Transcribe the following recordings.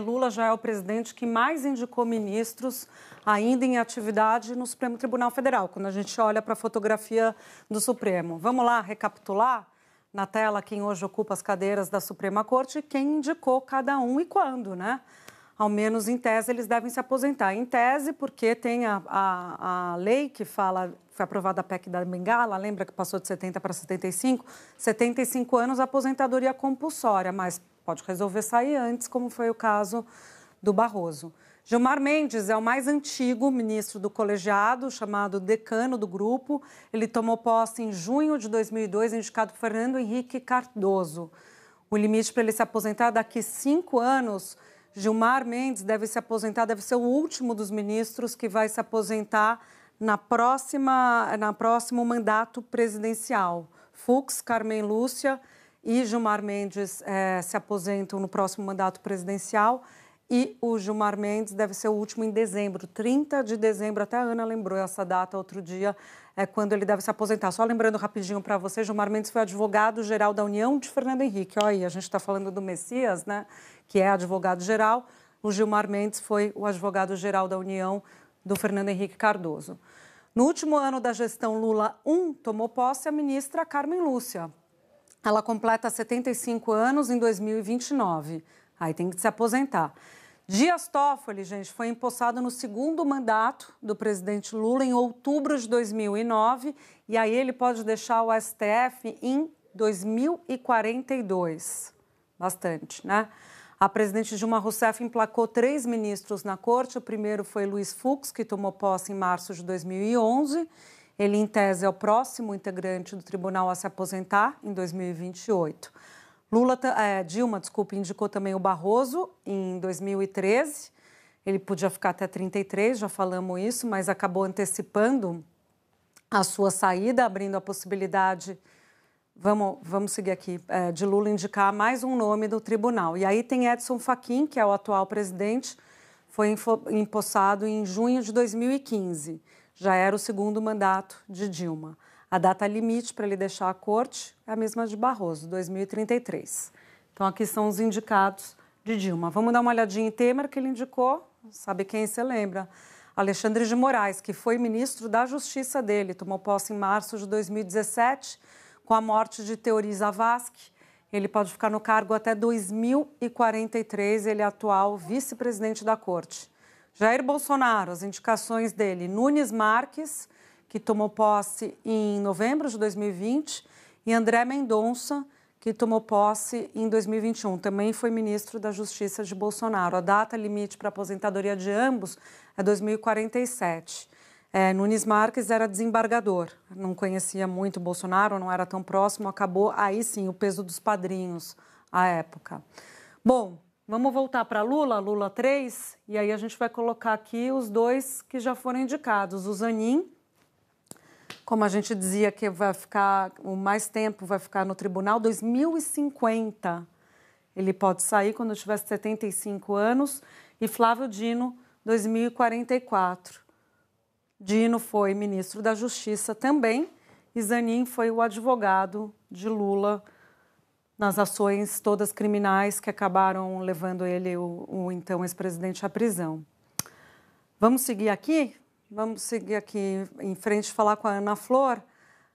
Lula já é o presidente que mais indicou ministros ainda em atividade no Supremo Tribunal Federal, quando a gente olha para a fotografia do Supremo. Vamos lá recapitular na tela quem hoje ocupa as cadeiras da Suprema Corte e quem indicou cada um e quando, né? Ao menos em tese eles devem se aposentar. Em tese, porque tem a lei que fala, foi aprovada a PEC da Bengala, lembra que passou de 70 para 75? 75 anos, aposentadoria compulsória, mas pode resolver sair antes, como foi o caso do Barroso. Gilmar Mendes é o mais antigo ministro do colegiado, chamado decano do grupo. Ele tomou posse em junho de 2002, indicado por Fernando Henrique Cardoso. O limite para ele se aposentar daqui a 5 anos. Gilmar Mendes deve se aposentar, deve ser o último dos ministros que vai se aposentar no próximo mandato presidencial. Fux, Carmen Lúcia e Gilmar Mendes se aposentam no próximo mandato presidencial e o Gilmar Mendes deve ser o último em dezembro, 30 de dezembro, até a Ana lembrou essa data outro dia, é quando ele deve se aposentar. Só lembrando rapidinho para você, Gilmar Mendes foi advogado-geral da União de Fernando Henrique. Olha aí, a gente está falando do Messias, né, que é advogado-geral. O Gilmar Mendes foi o advogado-geral da União do Fernando Henrique Cardoso. No último ano da gestão Lula I, tomou posse a ministra Carmen Lúcia. Ela completa 75 anos em 2029. Aí tem que se aposentar. Dias Toffoli, gente, foi empossado no segundo mandato do presidente Lula em outubro de 2009 e aí ele pode deixar o STF em 2042. Bastante, né? A presidente Dilma Rousseff emplacou 3 ministros na corte. O primeiro foi Luiz Fux, que tomou posse em março de 2011. Ele, em tese, é o próximo integrante do tribunal a se aposentar em 2028. Dilma indicou também o Barroso em 2013. Ele podia ficar até 33, já falamos isso, mas acabou antecipando a sua saída, abrindo a possibilidade, vamos seguir aqui, de Lula indicar mais um nome do tribunal. E aí tem Edson Fachin, que é o atual presidente, foi empossado em junho de 2015. Já era o segundo mandato de Dilma. A data limite para ele deixar a corte é a mesma de Barroso, 2033. Então, aqui são os indicados de Dilma. Vamos dar uma olhadinha em Temer, que ele indicou, sabe quem se lembra? Alexandre de Moraes, que foi ministro da Justiça dele, tomou posse em março de 2017, com a morte de Teori Zavascki. Ele pode ficar no cargo até 2043, ele é atual vice-presidente da corte. Jair Bolsonaro, as indicações dele, Nunes Marques, que tomou posse em novembro de 2020, e André Mendonça, que tomou posse em 2021. Também foi ministro da Justiça de Bolsonaro. A data limite para a aposentadoria de ambos é 2047. Nunes Marques era desembargador, não conhecia muito Bolsonaro, não era tão próximo, acabou aí sim o peso dos padrinhos à época. Bom, vamos voltar para Lula 3, e aí a gente vai colocar aqui os 2 que já foram indicados. O Zanin, como a gente dizia que vai ficar, o mais tempo vai ficar no tribunal, 2050. Ele pode sair quando tiver 75 anos. E Flávio Dino, 2044. Dino foi ministro da Justiça também. E Zanin foi o advogado de Lula nas ações todas criminais que acabaram levando ele, o então ex-presidente, à prisão. Vamos seguir aqui? Vamos seguir aqui em frente e falar com a Ana Flor.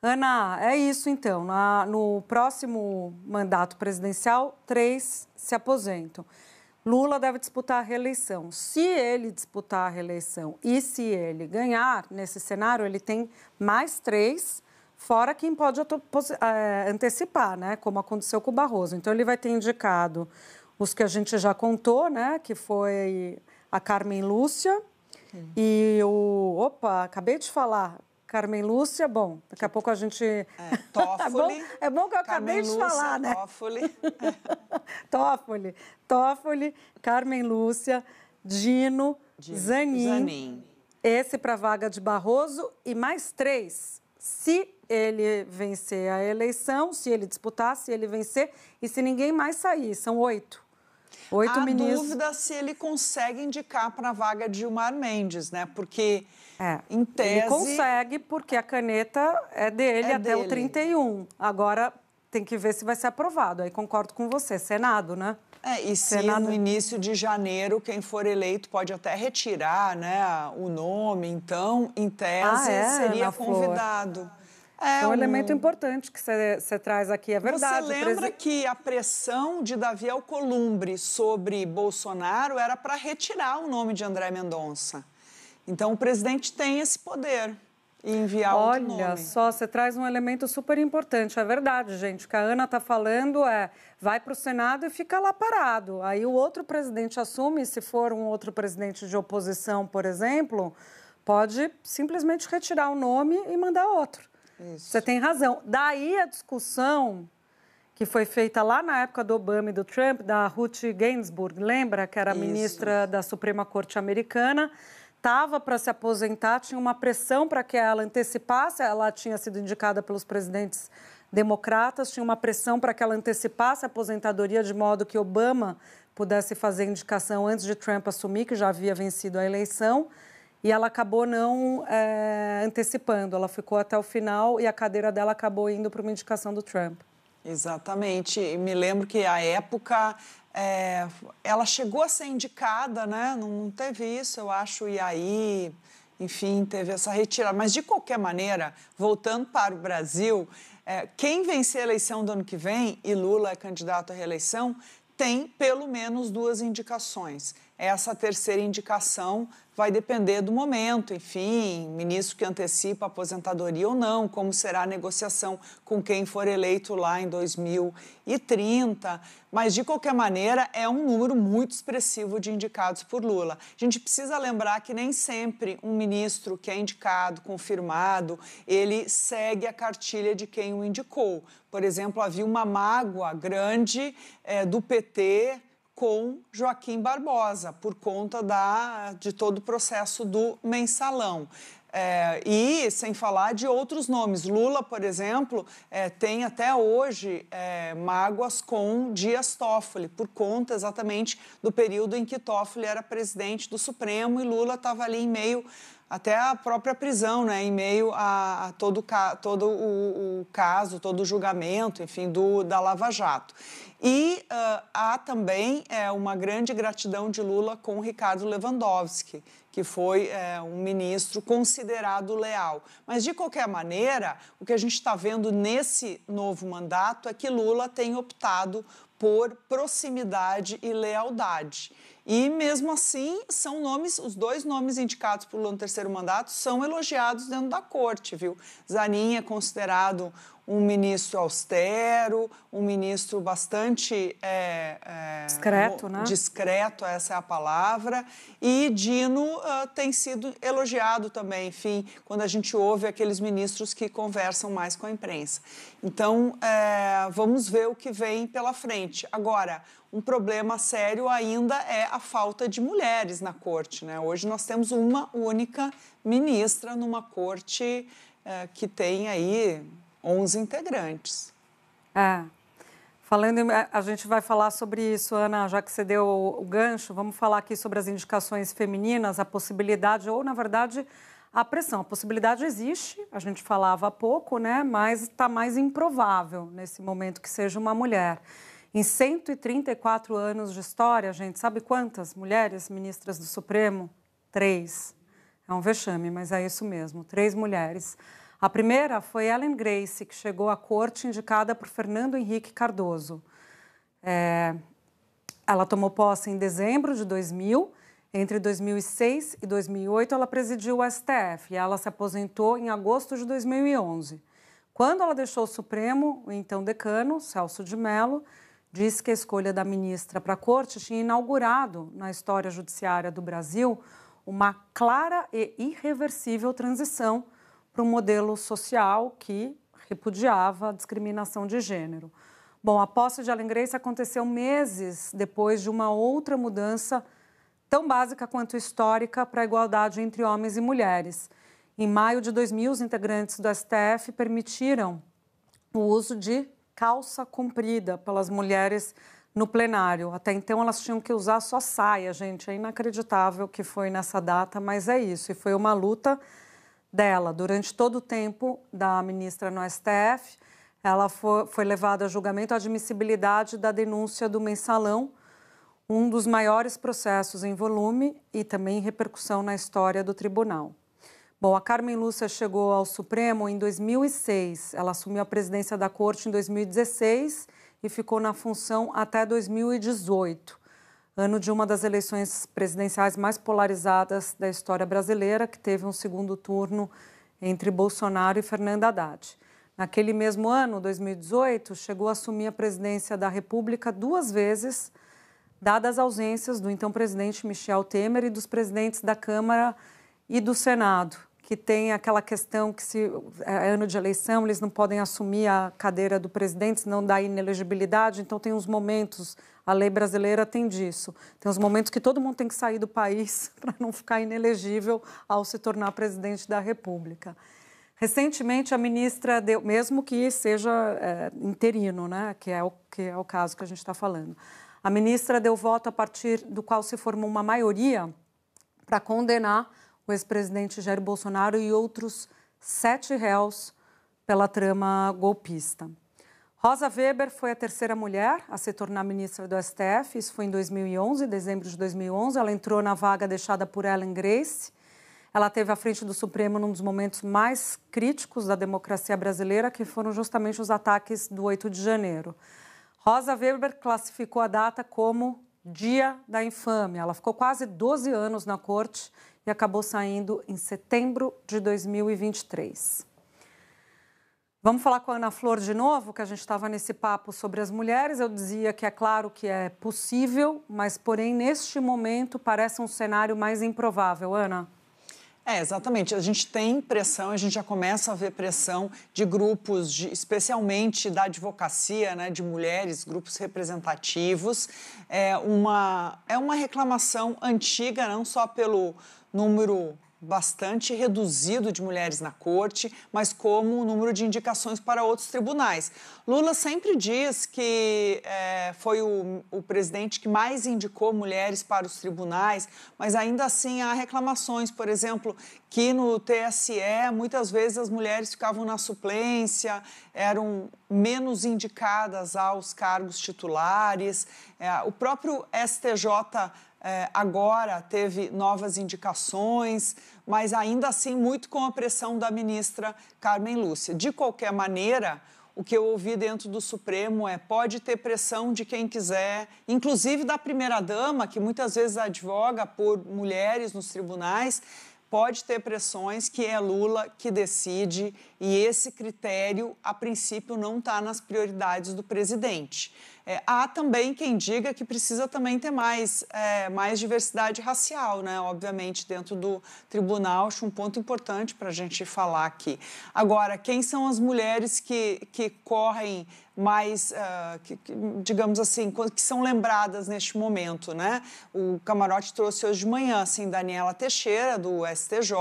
Ana, é isso então. No próximo mandato presidencial, 3 se aposentam. Lula deve disputar a reeleição. Se ele disputar a reeleição e se ele ganhar nesse cenário, ele tem mais 3, fora quem pode antecipar, né? Como aconteceu com o Barroso. Então, ele vai ter indicado os que a gente já contou, né? Que foi a Carmen Lúcia. E acabei de falar, Carmen Lúcia, bom, daqui a pouco a gente... Toffoli. É bom que eu acabei de falar, né? Toffoli, Carmen Lúcia, Dino, Zanin. Esse para a vaga de Barroso e mais 3, se ele vencer a eleição, se ele disputar, se ele vencer e se ninguém mais sair, são 8. Há ministros. dúvida se ele consegue indicar para a vaga de Gilmar Mendes, né? Porque, em tese... Ele consegue, porque a caneta é dele até o 31. Agora, tem que ver se vai ser aprovado. Aí concordo com você, Senado, né? E se no início de janeiro quem for eleito pode até retirar, né, o nome, então, em tese, seria convidado. É um elemento importante que você traz aqui, é verdade. Você lembra que a pressão de Davi Alcolumbre sobre Bolsonaro era para retirar o nome de André Mendonça. Então, o presidente tem esse poder e enviar outro nome. Olha só, você traz um elemento super importante. É verdade, gente. O que a Ana está falando vai para o Senado e fica lá parado. Aí o outro presidente assume, se for um outro presidente de oposição, por exemplo, pode simplesmente retirar o nome e mandar outro. Isso. Você tem razão. Daí a discussão que foi feita lá na época do Obama e do Trump, da Ruth Ginsburg, lembra? Que era a ministra da Suprema Corte americana, estava para se aposentar, tinha uma pressão para que ela antecipasse, ela tinha sido indicada pelos presidentes democratas, tinha uma pressão para que ela antecipasse a aposentadoria de modo que Obama pudesse fazer indicação antes de Trump assumir, que já havia vencido a eleição, e ela acabou não antecipando, ela ficou até o final e a cadeira dela acabou indo para uma indicação do Trump. Exatamente, e me lembro que à época ela chegou a ser indicada, né? Não teve isso, eu acho, e aí, enfim, teve essa retirada. Mas, de qualquer maneira, voltando para o Brasil, quem vencer a eleição do ano que vem, e Lula é candidato à reeleição, tem pelo menos 2 indicações. Essa terceira indicação vai depender do momento, enfim, ministro que antecipa a aposentadoria ou não, como será a negociação com quem for eleito lá em 2030. Mas, de qualquer maneira, é um número muito expressivo de indicados por Lula. A gente precisa lembrar que nem sempre um ministro que é indicado, confirmado, ele segue a cartilha de quem o indicou. Por exemplo, havia uma mágoa grande do PT com Joaquim Barbosa, por conta de todo o processo do mensalão. E sem falar de outros nomes. Lula, por exemplo, tem até hoje mágoas com Dias Toffoli, por conta exatamente do período em que Toffoli era presidente do Supremo e Lula estava ali em meio até a própria prisão, né, em meio a todo o caso, todo o julgamento, enfim, da Lava Jato. E há também uma grande gratidão de Lula com Ricardo Lewandowski, que foi um ministro considerado leal. Mas, de qualquer maneira, o que a gente está vendo nesse novo mandato é que Lula tem optado por proximidade e lealdade. E, mesmo assim, são nomes, os 2 nomes indicados por Lula no terceiro mandato são elogiados dentro da corte, viu? Zanin é considerado um ministro austero, um ministro bastante... discreto, né? Discreto, essa é a palavra. E Dino tem sido elogiado também, enfim, quando a gente ouve aqueles ministros que conversam mais com a imprensa. Então, vamos ver o que vem pela frente. Agora, um problema sério ainda é a falta de mulheres na corte, né? Hoje nós temos uma única ministra numa corte que tem aí 11 integrantes. Falando, a gente vai falar sobre isso, Ana, já que você deu o gancho, vamos falar aqui sobre as indicações femininas, a possibilidade, ou, na verdade, a pressão. A possibilidade existe, a gente falava há pouco, né? Mas está mais improvável nesse momento que seja uma mulher. Em 134 anos de história, gente, sabe quantas mulheres ministras do Supremo? 3. É um vexame, mas é isso mesmo, 3 mulheres. A primeira foi Ellen Grace, que chegou à corte indicada por Fernando Henrique Cardoso. Ela tomou posse em dezembro de 2000. Entre 2006 e 2008, ela presidiu o STF e ela se aposentou em agosto de 2011. Quando ela deixou o Supremo, o então decano, Celso de Mello, disse que a escolha da ministra para a corte tinha inaugurado, na história judiciária do Brasil, uma clara e irreversível transição para um modelo social que repudiava a discriminação de gênero. Bom, a posse de Ellen Grace aconteceu meses depois de uma outra mudança tão básica quanto histórica para a igualdade entre homens e mulheres. Em maio de 2000, os integrantes do STF permitiram o uso de calça comprida pelas mulheres no plenário. Até então, elas tinham que usar só saia, gente. É inacreditável que foi nessa data, mas é isso. E foi uma luta dela. Durante todo o tempo da ministra no STF, ela foi levada a julgamento a admissibilidade da denúncia do mensalão um dos maiores processos em volume e também repercussão na história do tribunal. Bom, a Carmen Lúcia chegou ao Supremo em 2006, ela assumiu a presidência da Corte em 2016 e ficou na função até 2018, ano de uma das eleições presidenciais mais polarizadas da história brasileira, que teve um segundo turno entre Bolsonaro e Fernando Haddad. Naquele mesmo ano, 2018, chegou a assumir a presidência da República 2 vezes, dadas as ausências do então presidente Michel Temer e dos presidentes da Câmara e do Senado, que tem aquela questão que, se é ano de eleição, eles não podem assumir a cadeira do presidente, senão dá inelegibilidade. Então, tem uns momentos, a lei brasileira tem disso, tem uns momentos que todo mundo tem que sair do país para não ficar inelegível ao se tornar presidente da República. Recentemente, a ministra deu, mesmo que seja interino, né, que é o caso que a gente está falando, a ministra deu voto a partir do qual se formou uma maioria para condenar o ex-presidente Jair Bolsonaro e outros 7 réus pela trama golpista. Rosa Weber foi a terceira mulher a se tornar ministra do STF, isso foi em 2011, dezembro de 2011. Ela entrou na vaga deixada por Ellen Grace. Ela esteve à frente do Supremo num dos momentos mais críticos da democracia brasileira, que foram justamente os ataques do 8 de janeiro. Rosa Weber classificou a data como Dia da Infâmia. Ela ficou quase 12 anos na corte e acabou saindo em setembro de 2023. Vamos falar com a Ana Flor de novo, que a gente estava nesse papo sobre as mulheres. Eu dizia que é claro que é possível, mas, porém, neste momento, parece um cenário mais improvável. Ana? Exatamente. A gente tem pressão, a gente já começa a ver pressão de grupos, especialmente da advocacia, né, de mulheres, grupos representativos. É uma reclamação antiga, não só pelo número bastante reduzido de mulheres na corte, mas como o número de indicações para outros tribunais. Lula sempre diz que foi o presidente que mais indicou mulheres para os tribunais, mas ainda assim há reclamações, por exemplo, que no TSE muitas vezes as mulheres ficavam na suplência, eram menos indicadas aos cargos titulares. O próprio STJ agora teve novas indicações, mas ainda assim muito com a pressão da ministra Carmen Lúcia. De qualquer maneira, o que eu ouvi dentro do Supremo pode ter pressão de quem quiser, inclusive da primeira-dama, que muitas vezes advoga por mulheres nos tribunais, pode ter pressões que é Lula que decide e esse critério, a princípio, não está nas prioridades do presidente. Há também quem diga que precisa também ter mais diversidade racial, né? Obviamente, dentro do tribunal, acho um ponto importante para a gente falar aqui. Agora, quem são as mulheres que correm mais, digamos assim, que são lembradas neste momento, né? O Camarote trouxe hoje de manhã, assim, Daniela Teixeira, do STJ,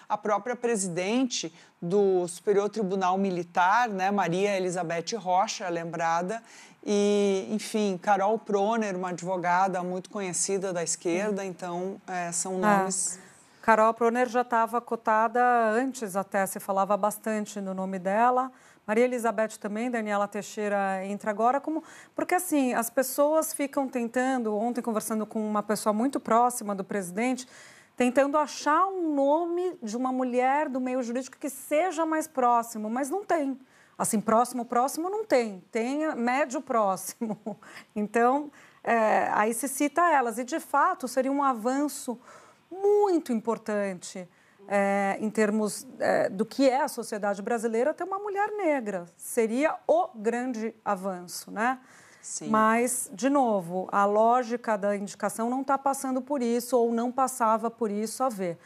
a própria presidente do Superior Tribunal Militar, né? Maria Elizabeth Rocha, lembrada, e, enfim, Carol Proner, uma advogada muito conhecida da esquerda, então são nomes... Carol Proner já estava cotada antes até, se falava bastante no nome dela. Maria Elizabeth também, Daniela Teixeira entra agora, porque assim, as pessoas ficam tentando, ontem conversando com uma pessoa muito próxima do presidente, tentando achar um nome de uma mulher do meio jurídico que seja mais próximo, mas não tem. Assim, próximo não tem, tem médio próximo. Então, aí se cita elas. E, de fato, seria um avanço muito importante em termos do que é a sociedade brasileira ter uma mulher negra. Seria o grande avanço, né? Sim. Mas, de novo, a lógica da indicação não está passando por isso ou não passava por isso a ver.